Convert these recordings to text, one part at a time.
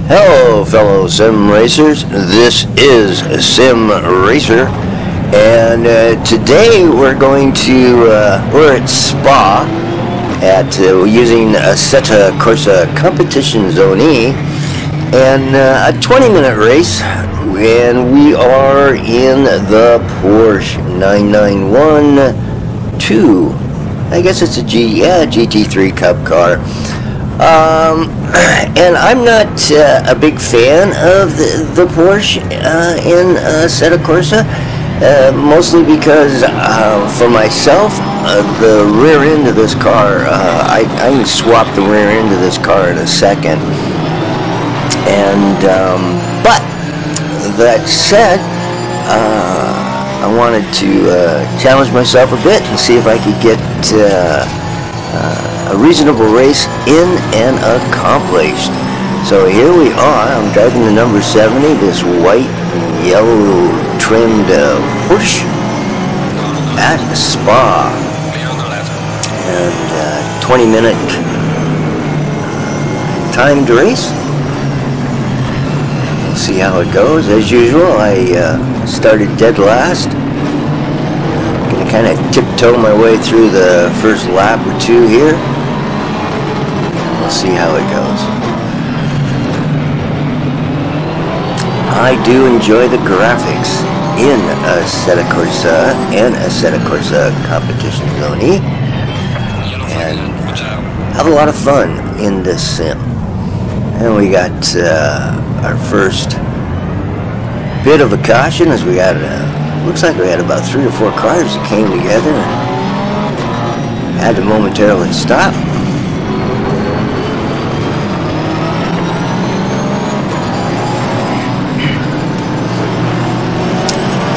Hello fellow sim racers, this is Sim Racer, and today we're at Spa at using Assetto Corsa Competition Zone E, and a 20-minute race, and we are in the Porsche 991-2. I guess it's a GT3 Cup car. And I'm not a big fan of the Porsche in Assetto Corsa, mostly because for myself, the rear end of this car, I can swap the rear end of this car in a second. And but that said, I wanted to challenge myself a bit and see if I could get a reasonable race in and accomplished. So here we are. I'm driving the number 70, this white and yellow trimmed Porsche at Spa, and 20-minute timed race. We'll see how it goes. As usual, I started dead last. Gonna kind of tiptoe my way through the first lap or two here. We'll see how it goes. I do enjoy the graphics in Assetto Corsa and Assetto Corsa Competition Zone E, and have a lot of fun in this sim. And we got our first bit of a caution, as we got looks like we had about 3 or 4 cars that came together and had to momentarily stop.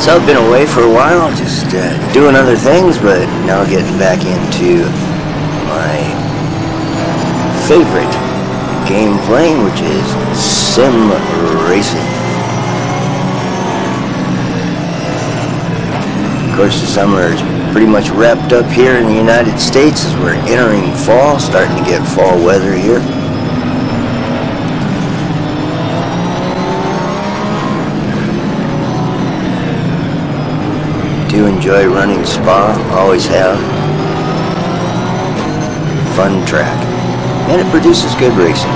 So I've been away for a while, just doing other things, but now getting back into my favorite game playing, which is sim racing. Of course, the summer is pretty much wrapped up here in the United States as we're entering fall, starting to get fall weather here. Do enjoy running Spa, always have. Fun track, and it produces good racing.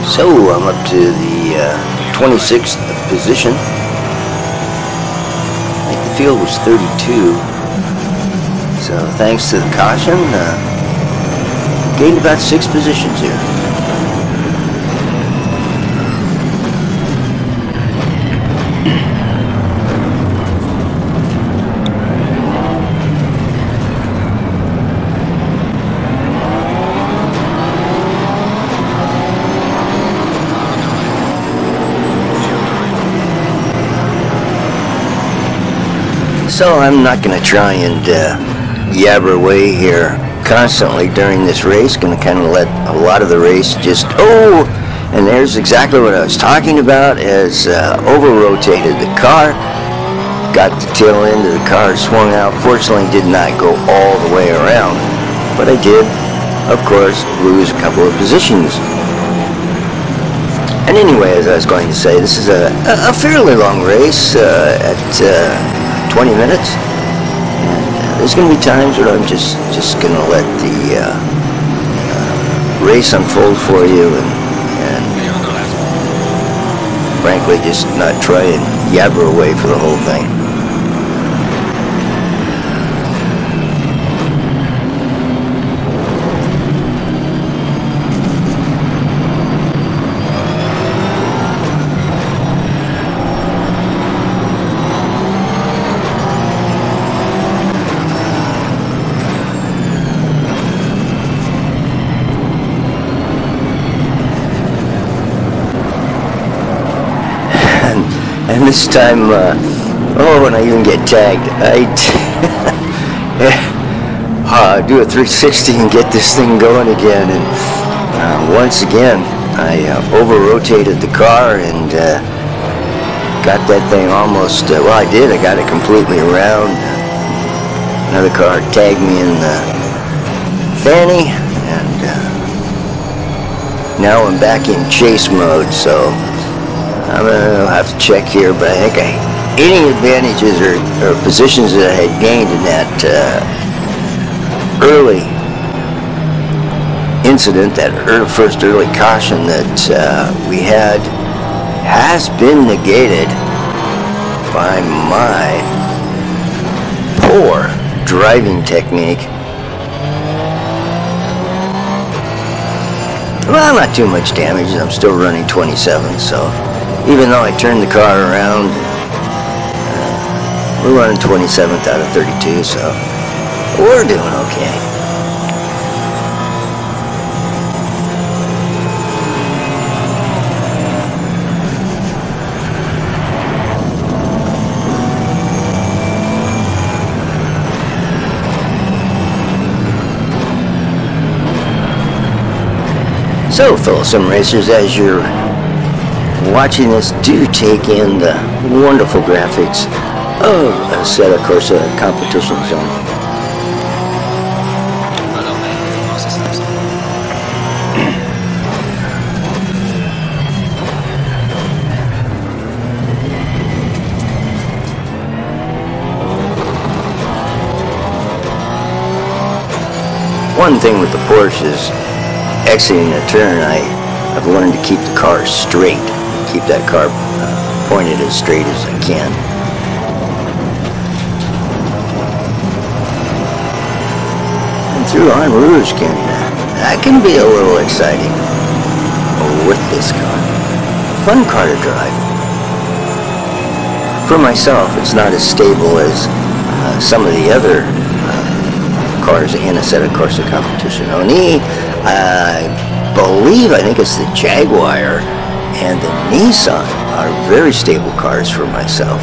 So I'm up to the 26th position. I think the field was 32. So thanks to the caution, gained about 6 positions here. So I'm not going to try and yabber away here constantly during this race. Going to kind of let a lot of the race just, and there's exactly what I was talking about, as over-rotated the car, got the tail end of the car, swung out. Fortunately did not go all the way around, but I did, of course, lose a couple of positions. And anyway, as I was going to say, this is a fairly long race at 20 minutes. There's going to be times where I'm just going to let the race unfold for you, and frankly just not try and yabber away for the whole thing. And this time, when I even get tagged, I do a 360 and get this thing going again. And once again, I over-rotated the car and got that thing almost, well, I did. I got it completely around. Another car tagged me in the fanny, and now I'm back in chase mode, so I'm going to have to check here, but I think any advantages or positions that I had gained in that early incident, that first early caution that we had, has been negated by my poor driving technique. Well, not too much damage. I'm still running 27, so even though I turned the car around, we're running 27th out of 32, so we're doing okay. So, fellow sim racers, as you're watching this, do take in the wonderful graphics of Assetto Corsa Competition Zone. One thing with the Porsche is, exiting a turn, I've learned to keep the car straight, keep that car pointed as straight as I can. And through En Rouge that can be a little exciting with this car. Fun car to drive. For myself, it's not as stable as some of the other cars in Assetto Corsa Competizione. I think it's the Jaguar and the Nissan are very stable cars for myself.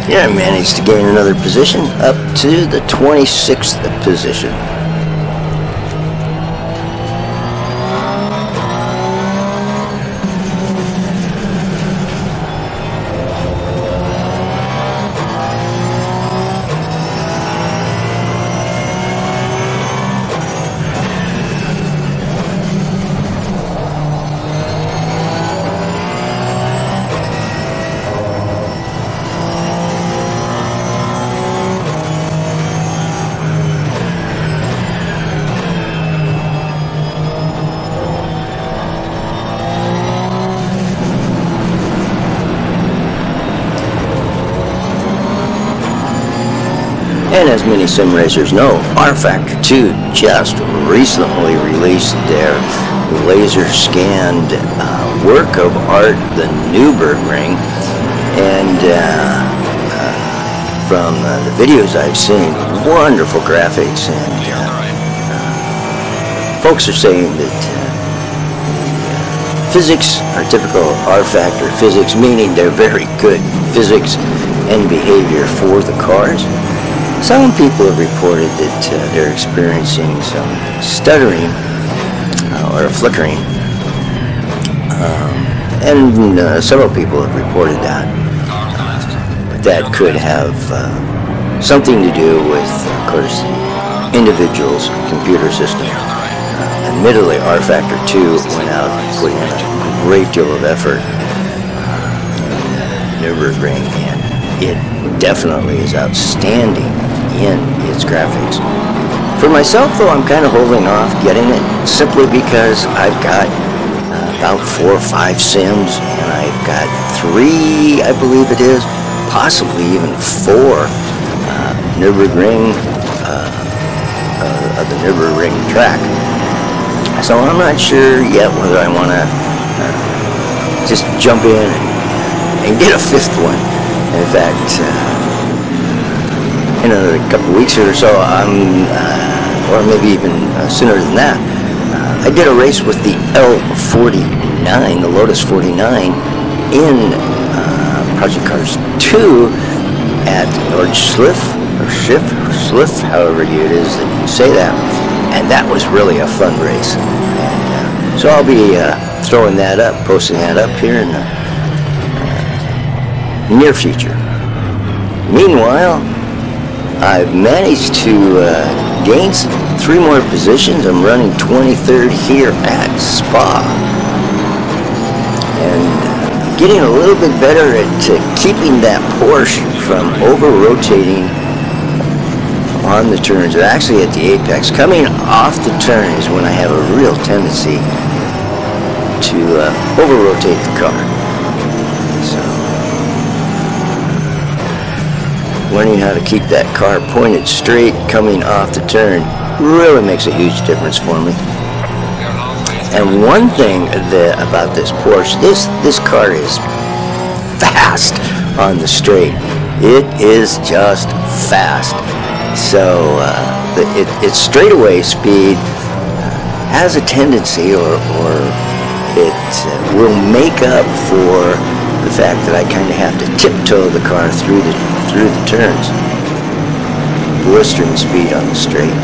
Yeah, I managed to gain another position up to the 26th position. And as many sim racers know, R-Factor 2 just recently released their laser-scanned work of art, the Nürburgring, and from the videos I've seen, wonderful graphics, and folks are saying that physics are typical R-Factor physics, meaning they're very good physics and behavior for the cars. Some people have reported that they're experiencing some stuttering or flickering, and several people have reported that. That could have something to do with, of course, the individual's computer system. Admittedly, R-Factor 2 went out and put in a great deal of effort in Nürburgring, and it definitely is outstanding in its graphics. For myself, though, I'm kind of holding off getting it simply because I've got about 4 or 5 sims, and I've got 3, I believe it is, possibly even 4 Nürburgring of the Nürburgring track. So I'm not sure yet whether I want to just jump in and get a 5th one. In fact, in a couple weeks or so, or maybe even sooner than that, I did a race with the L49, the Lotus 49, in Project Cars 2 at Nordschleife, or Schliff, however it is that you say that, and that was really a fun race. And So I'll be throwing that up, posting that up here in the near future. Meanwhile, I've managed to gain 3 more positions. I'm running 23rd here at Spa. And getting a little bit better at keeping that Porsche from over-rotating on the turns. Actually at the apex. Coming off the turn is when I have a real tendency to over-rotate the car. So, learning how to keep that car pointed straight coming off the turn really makes a huge difference for me. And one thing about this Porsche, this car is fast on the straight. It is just fast. So its straightaway speed has a tendency, or it will make up for the fact that I kind of have to tiptoe the car through the turns. Blistering speed on the straight.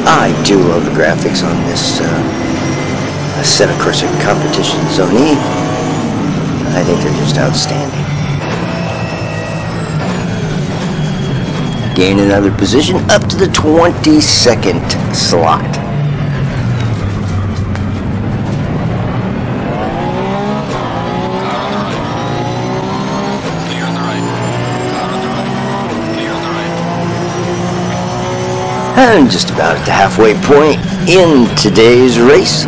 I do love the graphics on this Assetto Corsa Competizione. I think they're just outstanding. Gain another position up to the 22nd slot. And just about at the halfway point in today's race.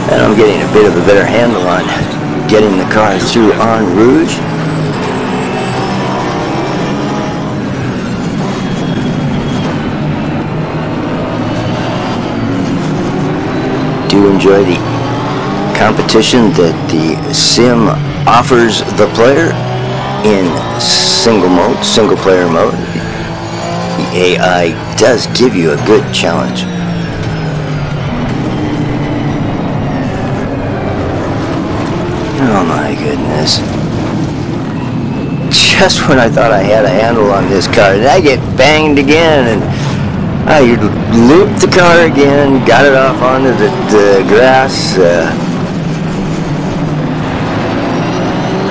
And I'm getting a bit of a better handle on getting the car through En Rouge. Do enjoy the competition that the sim offers the player in single player mode. The AI does give you a good challenge. Oh my goodness. Just when I thought I had a handle on this car, and I get banged again, and I looped the car again, got it off onto the grass,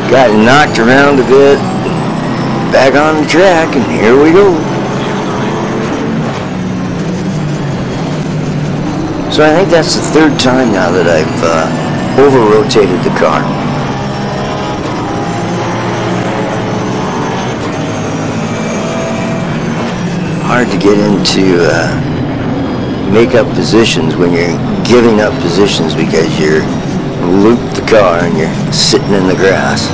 got knocked around a bit, back on the track, and here we go. So I think that's the 3rd time now that I've over-rotated the car. Hard to get into make-up positions when you're giving up positions because you're looped the car and you're sitting in the grass.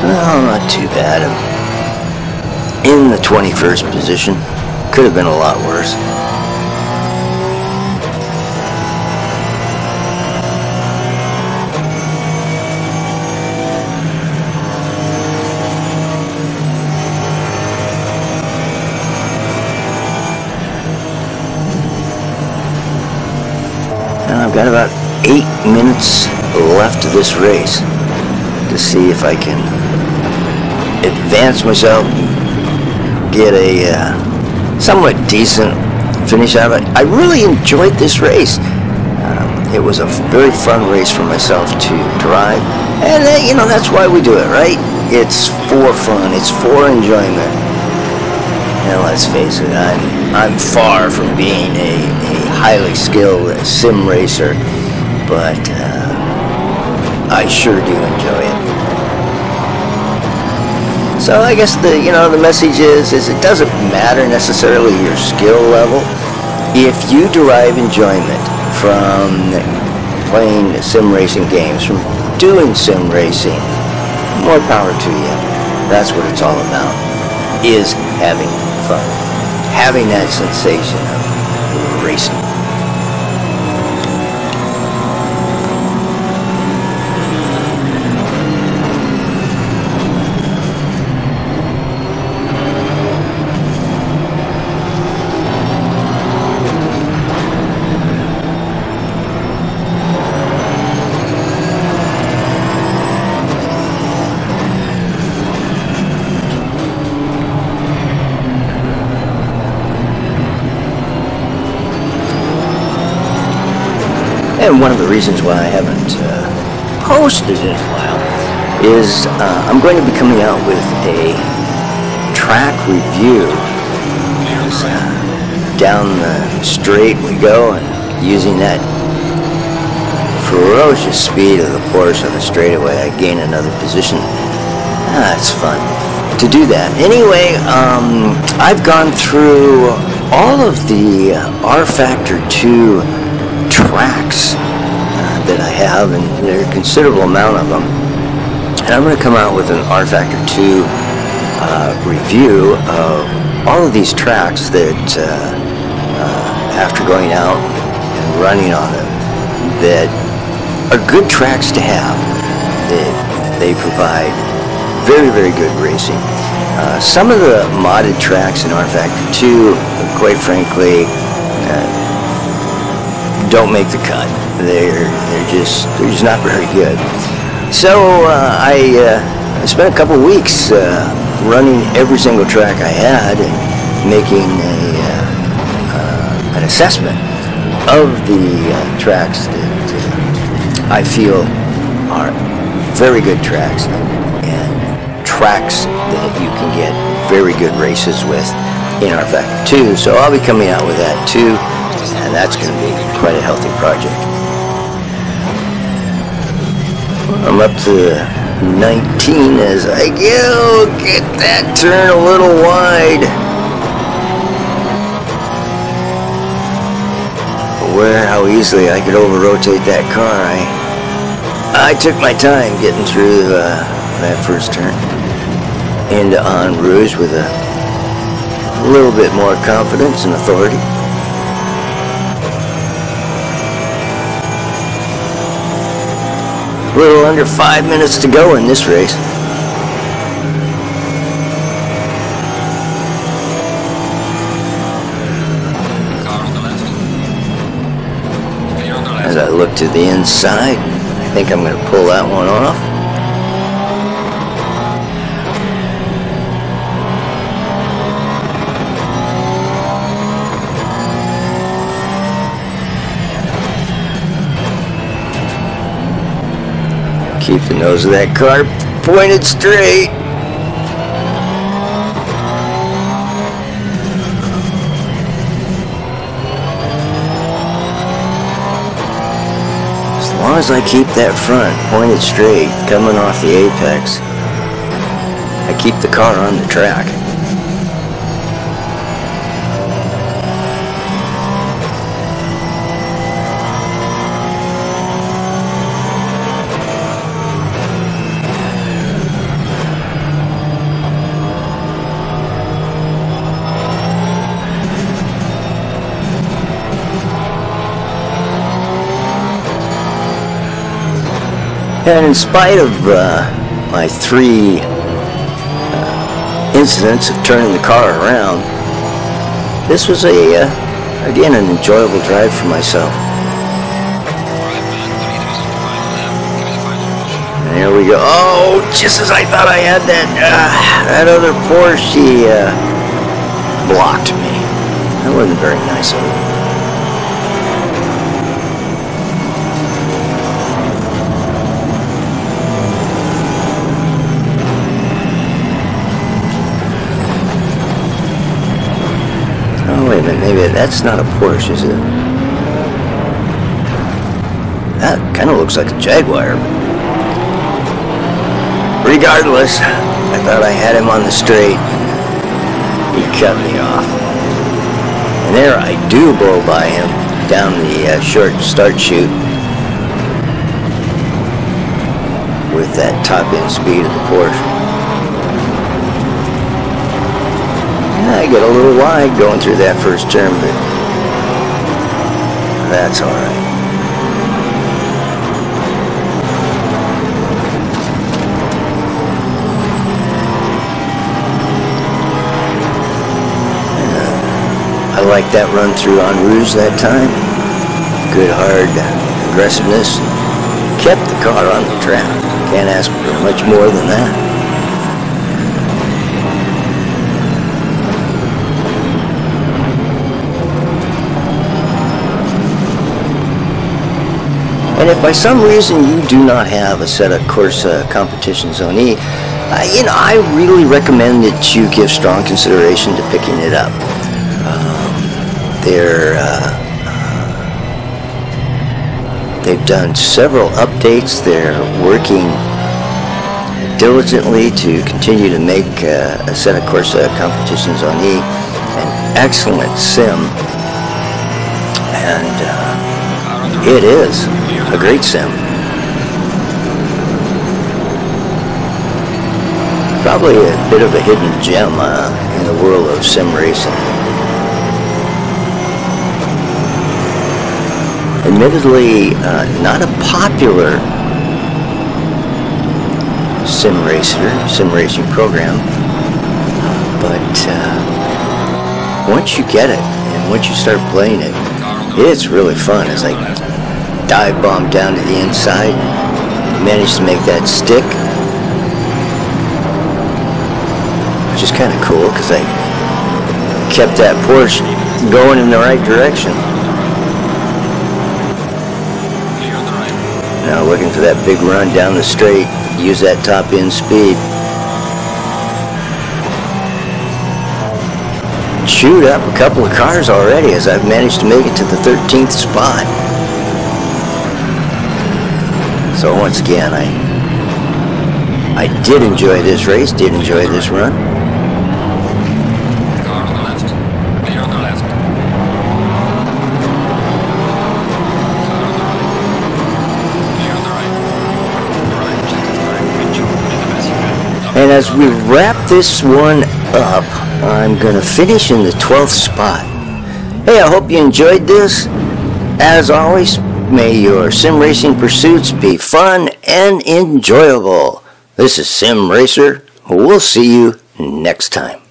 Well, not too bad. I'm in the 21st position. Could have been a lot worse. And I've got about 8 minutes left of this race to see if I can advance myself, get a somewhat decent finish out of it. I really enjoyed this race. It was a very fun race for myself to drive, and you know, that's why we do it, right? It's for fun, it's for enjoyment. And let's face it, I'm far from being a highly skilled sim racer, but I sure do enjoy it. So I guess the message is it doesn't matter necessarily your skill level. If you derive enjoyment from playing sim racing games, from doing sim racing, more power to you. That's what it's all about, is having fun. Having that sensation of racing. And one of the reasons why I haven't posted in a while is I'm going to be coming out with a track review. Down the straight we go, and using that ferocious speed of the Porsche on the straightaway, I gain another position. It's fun to do that. Anyway, I've gone through all of the R Factor 2 tracks that I have, and there are a considerable amount of them, and I'm going to come out with an R Factor 2 review of all of these tracks that after going out and running on them, that are good tracks to have, that they provide very, very good racing. Some of the modded tracks in R Factor 2, quite frankly, don't make the cut. They're just not very good. So I spent a couple weeks running every single track I had and making an assessment of the tracks that I feel are very good tracks, and tracks that you can get very good races with in R Factor 2. So I'll be coming out with that too. And that's going to be quite a healthy project. I'm up to 19 as I go. Get that turn a little wide. Aware how easily I could over-rotate that car. I took my time getting through that first turn into En Rouge with a little bit more confidence and authority. A little under 5 minutes to go in this race. As I look to the inside, I think I'm going to pull that one off. Keep the nose of that car pointed straight. As long as I keep that front pointed straight, coming off the apex, I keep the car on the track. And in spite of my 3 incidents of turning the car around, this was again an enjoyable drive for myself. And here we go. Oh, just as I thought I had that other Porsche blocked me. That wasn't very nice of it. Wait a minute, maybe that's not a Porsche, is it? That kind of looks like a Jaguar. Regardless, I thought I had him on the straight. He cut me off. And there I do blow by him down the short start chute with that top end speed of the Porsche. I get a little wide going through that first turn, but that's alright. I like that run through on Rouge that time. Good hard aggressiveness. Kept the car on the track. Can't ask for much more than that. And if by some reason you do not have a Assetto Corsa Competizione, I really recommend that you give strong consideration to picking it up. They've done several updates. They're working diligently to continue to make Assetto Corsa Competizione an excellent sim, and it is a great sim. Probably a bit of a hidden gem in the world of sim racing. Admittedly, not a popular sim racing program, but once you get it and once you start playing it, it's really fun. As I dive bomb down to the inside, managed to make that stick, which is kind of cool because I kept that Porsche going in the right direction. Now looking for that big run down the straight, use that top end speed. Chewed up a couple of cars already as I've managed to make it to the 13th spot. So once again, I did enjoy this race, did enjoy this run. Car on the left, clear on the left. Car on the right, clear on the right. Right, check the right, And as we wrap this one up, I'm going to finish in the 12th spot. Hey, I hope you enjoyed this. As always, may your sim racing pursuits be fun and enjoyable. This is Sim Racer. We'll see you next time.